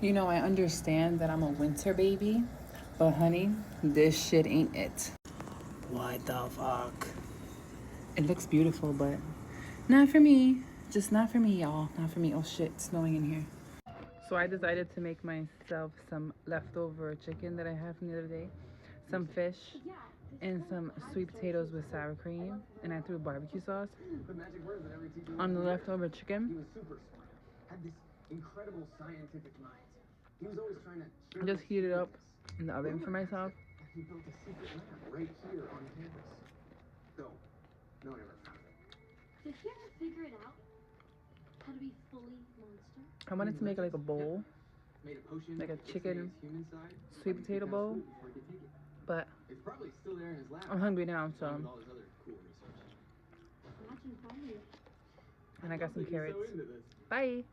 You know, I understand that I'm a winter baby, but honey, this shit ain't it. What the fuck? It looks beautiful, but not for me. Just not for me, y'all. Not for me. Oh shit, it's snowing in here. So I decided to make myself some leftover chicken that I had from the other day, some fish, and some sweet potatoes with sour cream, and I threw barbecue sauce on the leftover chicken. I just heated it up in the oven for myself. Did he ever figure it out? How to be fully monster? I wanted to make like a bowl, like a chicken sweet potato bowl, but I'm hungry now, so. Imagine finding it. And I got some carrots. Bye.